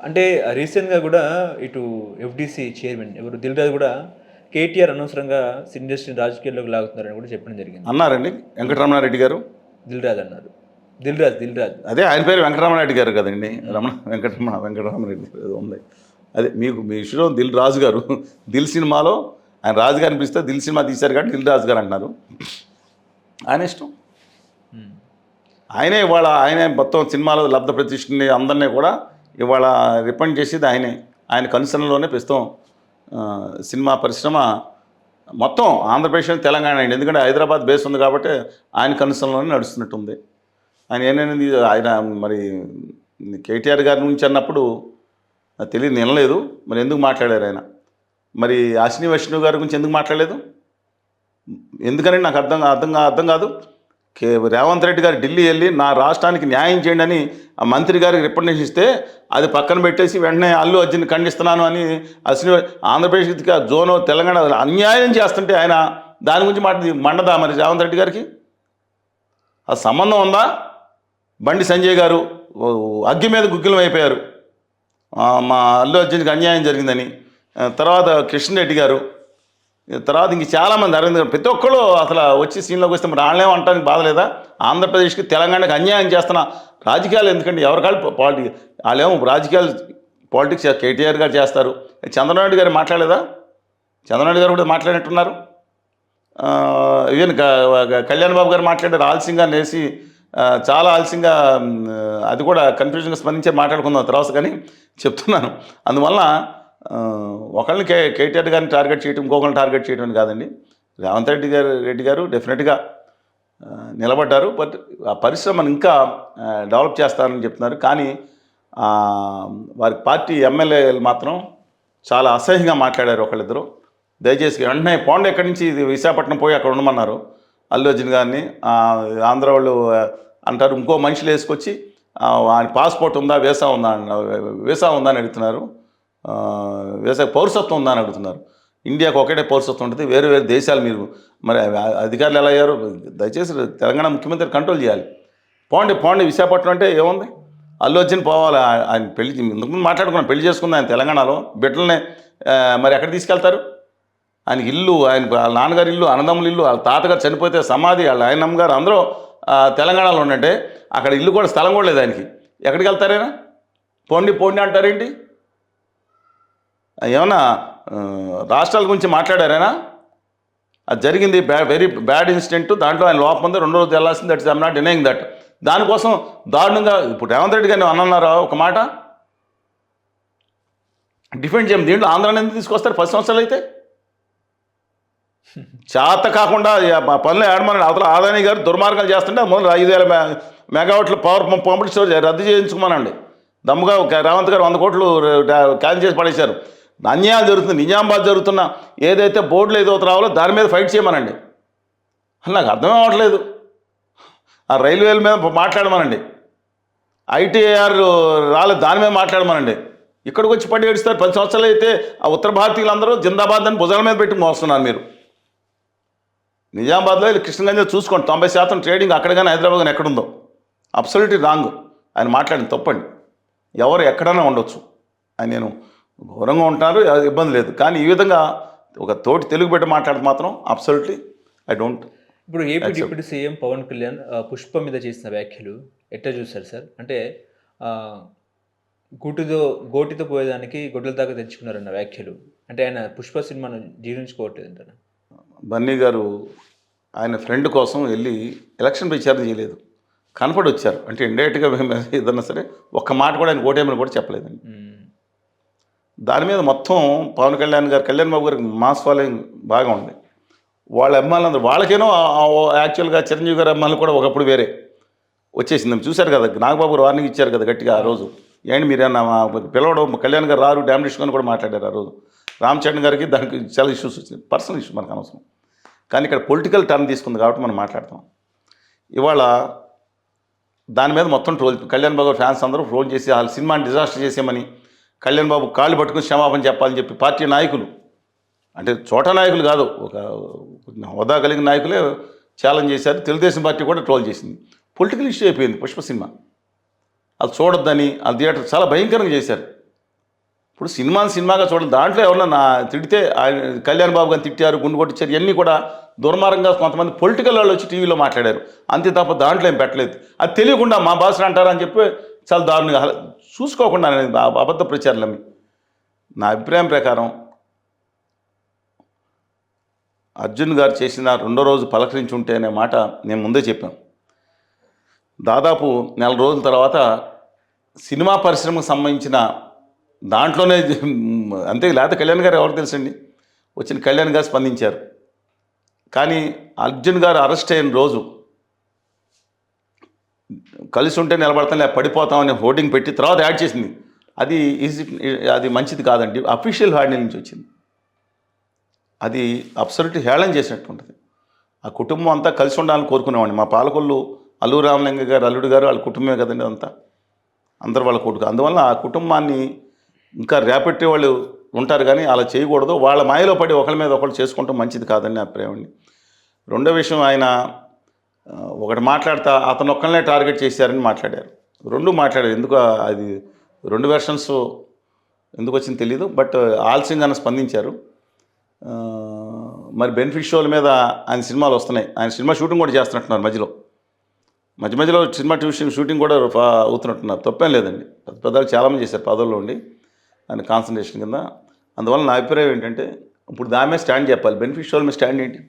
అంటే రీసెంట్‌గా గూడా ఇటు ఎఫ్‌డీసీ చైర్మన్ ఎవరు 'దిల్ రాజు' గూడా కేటీఆర్ అనవసరంగా ఇండస్ట్రీని రాజకీయాల్లోకి లాగుతున్నారని కూడా చెప్పడం జరిగింది. అన్నారండి వెంకటరమణారెడ్డి గారు. 'దిల్ రాజు' అన్నారు. 'దిల్ రాజు', 'దిల్ రాజు'. అదే ఆయన పేరు వెంకటరమణారెడ్డి గారు కదండి. వెంకటరమణారెడ్డి ఏదో ఉంది. అదే మీకు మీ ఇష్యూలో దిల్ రాజు గారు దిల్ సినిమాలో ఆయన రాజు గారు అనిపిస్తే దిల్ సినిమా తీశారు కాబట్టి దిల్ రాజు గారు అంటున్నారు. ఆయన ఇష్టం. హ్మ్. ఆయనే మొత్తం సినిమాలో లబ్ధ ప్రతిష్ఠని అందరినీ కూడా ఇవాళ రిపెండ్ చేసేది ఆయనే. ఆయన కన్సర్న్లోనే ప్రస్తుతం సినిమా పరిశ్రమ మొత్తం ఆంధ్రప్రదేశ్ తెలంగాణ అండి. ఎందుకంటే హైదరాబాద్ బేస్ ఉంది కాబట్టి ఆయన కన్సర్న్లోనే నడుస్తున్నట్టుంది. ఆయన ఏమైంది ఆయన మరి కేటీఆర్ గారి నుంచి అన్నప్పుడు నాకు తెలియదు, వినలేదు. మరి ఎందుకు మాట్లాడారు ఆయన? మరి అశ్విని వైష్ణవ్ గారి గురించి ఎందుకు మాట్లాడలేదు? ఎందుకని నాకు అర్థం కాదు. రేవంత్ రెడ్డి గారు ఢిల్లీ వెళ్ళి నా రాష్ట్రానికి న్యాయం చేయండి అని ఆ మంత్రి గారికి రిప్రజెంటేషన్ ఇస్తే అది పక్కన పెట్టేసి వెంటనే అల్లు అర్జున్ ఖండిస్తున్నాను అని ఆంధ్రప్రదేశ్కి జోను తెలంగాణ అన్యాయం చేస్తుంటే ఆయన దాని గురించి మండదా మరి రేవంత్ రెడ్డి గారికి? ఆ సంబంధం ఉందా? బండి సంజయ్ గారు అగ్గి మీద గుగ్గిలం అయిపోయారు మా అల్లు అర్జున్కి అన్యాయం జరిగిందని. తర్వాత కిషన్ రెడ్డి గారు, తర్వాత ఇంక చాలామంది అరవింద్ గారు, ప్రతి ఒక్కళ్ళు అసలు వచ్చి సీన్లోకి వస్తే మరి వాళ్ళేమో అంటానికి బాధ లేదా? ఆంధ్రప్రదేశ్కి తెలంగాణకి అన్యాయం చేస్తున్న రాజకీయాలు ఎందుకండి? ఎవరికాళ్ళు వాళ్ళేమో రాజకీయాలు పాలిటిక్స్ కేటీఆర్ గారు చేస్తారు. చంద్రబాబు గారు మాట్లాడలేదా? చంద్రబాబు గారు కూడా మాట్లాడినట్టున్నారు. ఈవెన్ కళ్యాణ్ బాబు గారు మాట్లాడారు ఆలస్యంగా నేసి, చాలా ఆలస్యంగా, అది కూడా కన్ఫ్యూజన్గా స్పందించే మాట్లాడుకుందాం తర్వాత. కానీ చెప్తున్నాను, అందువలన ఒకళ్ళని కేటీఆర్ గారిని టార్గెట్ చేయడం, ఇంకొకరిని టార్గెట్ చేయడం కాదండి. రేవంత్ రెడ్డి గారు డెఫినెట్గా నిలబడ్డారు. బట్ ఆ పరిశ్రమను ఇంకా డెవలప్ చేస్తారని చెప్తున్నారు. కానీ వారి పార్టీ ఎమ్మెల్యేలు మాత్రం చాలా అసహ్యంగా మాట్లాడారు ఒకళ్ళిద్దరు. దయచేసి వెంటనే పోండి ఎక్కడి నుంచి, ఇది విశాఖపట్నం పోయి అక్కడ ఉండమన్నారు అల్లు అర్జున్ గారిని. ఆంధ్ర వాళ్ళు అంటారు ఇంకో మనుషులు వేసుకొచ్చి ఆయన పాస్పోర్ట్ ఉందా, వీసా ఉందా అని అడుగుతున్నారు. వీసా పౌరసత్వం ఉందా అని అడుగుతున్నారు. ఇండియాకు ఒకటే పౌరసత్వం ఉంటుంది, వేరే వేరే దేశాలు మీరు మరి అధికారులు ఎలా అయ్యారు? దయచేసి తెలంగాణ ముఖ్యమంత్రి కంట్రోల్ చేయాలి. పోండి విశాఖపట్నం అంటే ఏముంది? అల్లు అర్జున్ పోవాలి. ఆయన పెళ్లి ఇంతకుముందు మాట్లాడుకున్నాను, పెళ్లి చేసుకుంది ఆయన తెలంగాణలో. బిడ్డలనే మరి ఎక్కడ తీసుకెళ్తారు? ఆయనకి ఇల్లు, వాళ్ళ నాన్నగారి ఇల్లు, అన్నదమ్ముల ఇల్లు, వాళ్ళ తాతగారు చనిపోతే సమాధి, వాళ్ళ ఆయనమ్మ గారు అందరూ తెలంగాణలో ఉన్నట్టే అక్కడ ఇల్లు కూడా స్థలం కూడా లేదు ఆయనకి. ఎక్కడికి వెళ్తారైనా? పోండి అంటారేంటి? ఏమన్నా రాష్ట్రాల గురించి మాట్లాడారైనా? అది జరిగింది వెరీ బ్యాడ్ ఇన్సిడెంట్, దాంట్లో ఆయన లోపం ఉంది, రెండో రోజు వెళ్ళాల్సింది. That is I'm not denying that. దానికోసం దారుణంగా ఇప్పుడు రేవంత్ రెడ్డి గారిని అన్నారా ఒక మాట డిఫెండ్ చేయం. దీంట్లో ఆంధ్రాని ఎందుకు తీసుకొస్తారు? 10 సంవత్సరాలు అయితే చేత కాకుండా పనులు ఏడమని అవతల ఆదాని గారు దుర్మార్గాలు చేస్తుంటే మొదలు 5,000 మెగావాట్ల పవర్ పంపిణీ స్టోర్ రద్దు చేయించుకోమనండి. దమ్ముగా రేవంత్ గారు 100 కోట్లు క్యాన్సిల్ చేసి పడేశారు. అన్యాయం జరుగుతుంది, నిజామాబాద్ జరుగుతున్న ఏదైతే బోర్డులో ఏదో రావాలో దాని మీద ఫైట్ చేయమనండి. నాకు అర్థమే అవ్వట్లేదు. ఆ రైల్వేల మీద మాట్లాడమనండి. ఐటీఆర్ రాలేదు, దాని మీద మాట్లాడమనండి. ఇక్కడికి వచ్చి పడి ఏడుస్తారు. 10 సంవత్సరాలు అయితే ఆ ఉత్తర భారతీయులందరూ జిందాబాద్ అని భుజాల మీద పెట్టి మోస్తున్నారు. మీరు నిజామాబాద్లో కృష్ణగంజ్ చూసుకోండి, 90% ట్రేడింగ్ అక్కడ కానీ హైదరాబాద్ కానీ ఎక్కడుందో. అబ్సల్యూట్లీ రాంగ్ ఆయన మాట్లాడింది, తప్పండి. ఎవరు ఎక్కడైనా ఉండొచ్చు, ఆయన నేను ఘోరంగా ఉంటారు, ఇబ్బంది లేదు. కానీ ఈ విధంగా ఒక తోటి తెలుగు బిడ్డ మాట్లాడితే మాత్రం అబ్సల్యూట్లీ ఐ డోంట్. ఇప్పుడు AP deputy CM Pawan Kalyan Pushpa మీద చేసిన వ్యాఖ్యలు ఎట్లా చూస్తారు సార్? అంటే గోటితో పోయేదానికి గొడ్డల దాకా తెచ్చుకున్నారన్న వ్యాఖ్యలు. అంటే ఆయన పుష్ప సినిమాను జీర్ణించుకోవట్లేదు అంటారా? బన్నీ గారు ఆయన ఫ్రెండ్ కోసం వెళ్ళి ఎలక్షన్ ప్రచారం చేయలేదు, కనపడి వచ్చారు. అంటే ఇండైరెక్ట్గా ఏదన్నా సరే ఒక్క మాట కూడా ఆయన ఓటేమని కూడా చెప్పలేదండి. దాని మీద మొత్తం పవన్ కళ్యాణ్ బాబు గారికి మాస్ ఫాలోయింగ్ బాగా ఉంది. వాళ్ళ అమ్మాయిలందరూ వాళ్ళకేనో యాక్చువల్గా చిరంజీవి గారి అమ్మాయిలు కూడా ఒకప్పుడు వేరే వచ్చేసింది. చూశారు కదా, నాగబాబు గారు వార్నింగ్ ఇచ్చారు కదా గట్టిగా ఆ రోజు. ఏంటి మీరేనా పిలవడం, కళ్యాణ్ గారు రారు డామినేషన్ అని కూడా మాట్లాడారు ఆ రోజు. రామచరణ్ గారికి దానికి చాలా ఇష్యూస్ వచ్చినాయి, పర్సనల్ ఇష్యూ మనకు అనవసరం. కానీ ఇక్కడ పొలిటికల్ టర్న్ తీసుకుంది కాబట్టి మనం మాట్లాడతాం. ఇవాళ దాని మీద మొత్తం కళ్యాణ్ బాబు ఫ్యాన్స్ అందరూ ట్రోల్ చేసి వాళ్ళ సినిమాని డిజాస్టర్ చేసేమని కళ్యాణ్ బాబు కాళ్ళు పట్టుకుని క్షమాపణ చెప్పాలని చెప్పి పార్టీ నాయకులు, అంటే చోట నాయకులు కాదు, ఒక హోదా కలిగిన నాయకులే ఛాలెంజ్ చేశారు. తెలుగుదేశం పార్టీ కూడా ట్రోల్ చేసింది. పొలిటికల్ ఇష్యూ అయిపోయింది పుష్ప సినిమా. అది చూడొద్దని ఆ థియేటర్ చాలా భయంకరంగా చేశారు. ఇప్పుడు సినిమాని సినిమాగా చూడాలి. దాంట్లో ఎవరన్నా తిడితే ఆయన కళ్యాణ్ బాబు గారిని తిట్టారు, గుండు కొట్టించారు, ఇవన్నీ కూడా దుర్మార్గంగా కొంతమంది పొలిటికల్ వాళ్ళు వచ్చి టీవీలో మాట్లాడారు. అంతే తప్ప దాంట్లో ఏం పెట్టలేదు. అది తెలియకుండా మా భాషలు అంటారని చెప్పి చాలా దారుణంగా చూసుకోకుండా అనేది అబద్ధ ప్రచారాలమ్మి. నా అభిప్రాయం ప్రకారం అర్జున్ గారు చేసిన రెండో రోజు పలకరించి ఉంటే అనే మాట నేను ముందే చెప్పాను. దాదాపు నెల రోజుల తర్వాత సినిమా పరిశ్రమకు సంబంధించిన దాంట్లోనే అంతే, లేకపోతే కళ్యాణ్ గారు ఎవరు తెలుసండి. వచ్చిన కళ్యాణ్ గారు స్పందించారు. కానీ అర్జున్ గారు అరెస్ట్ అయిన రోజు కలిసి ఉంటే నిలబడతాం లేదా పడిపోతాం అనే హోర్డింగ్ పెట్టి తర్వాత యాడ్ చేసింది. అది మంచిది కాదండి. అఫీషియల్ హ్యాండిల్ నుంచి వచ్చింది. అది అబ్సల్యూట్లీ హేళన చేసినట్టు ఉంటుంది. ఆ కుటుంబం అంతా కలిసి ఉండాలని కోరుకునేవాడిని. మా పాలకొల్లు అల్లు రామలింగ గారు అల్లుడు గారు వాళ్ళ కుటుంబమే కదండి అదంతా, అందరు వాళ్ళ కొడుకు. అందువల్ల ఆ కుటుంబాన్ని ఇంకా రేపట్టే వాళ్ళు ఉంటారు కానీ అలా చేయకూడదు. వాళ్ళ మాయలో పడి ఒకరి మీద ఒకళ్ళు చేసుకుంటాం మంచిది కాదని అభిప్రాయం. రెండో విషయం, ఆయన ఒకటి మాట్లాడతా అతను ఒక్కరినే టార్గెట్ చేశారని మాట్లాడారు. రెండు మాట్లాడారు. ఎందుకు అది రెండు వెర్షన్స్ ఎందుకు వచ్చింది తెలియదు. బట్ ఆలస్యంగానే స్పందించారు. మరి బెనిఫిట్ షోల మీద ఆయన సినిమాలు వస్తున్నాయి. ఆయన సినిమా షూటింగ్ కూడా చేస్తున్నట్టున్నారు మధ్యలో సినిమా షూటింగ్ కూడా అవుతున్నట్టున్నారు. తప్పేం లేదండి. పెద్దలు చాలామంది చేశారు పదవుల్లో ఉండి ఆయన కాన్సన్ట్రేషన్ కింద. అందువల్ల నా అభిప్రాయం ఏంటంటే ఇప్పుడు దాని మీద స్టాండ్ చెప్పాలి. బెనిఫిట్ షోల మీద స్టాండ్ ఏంటి?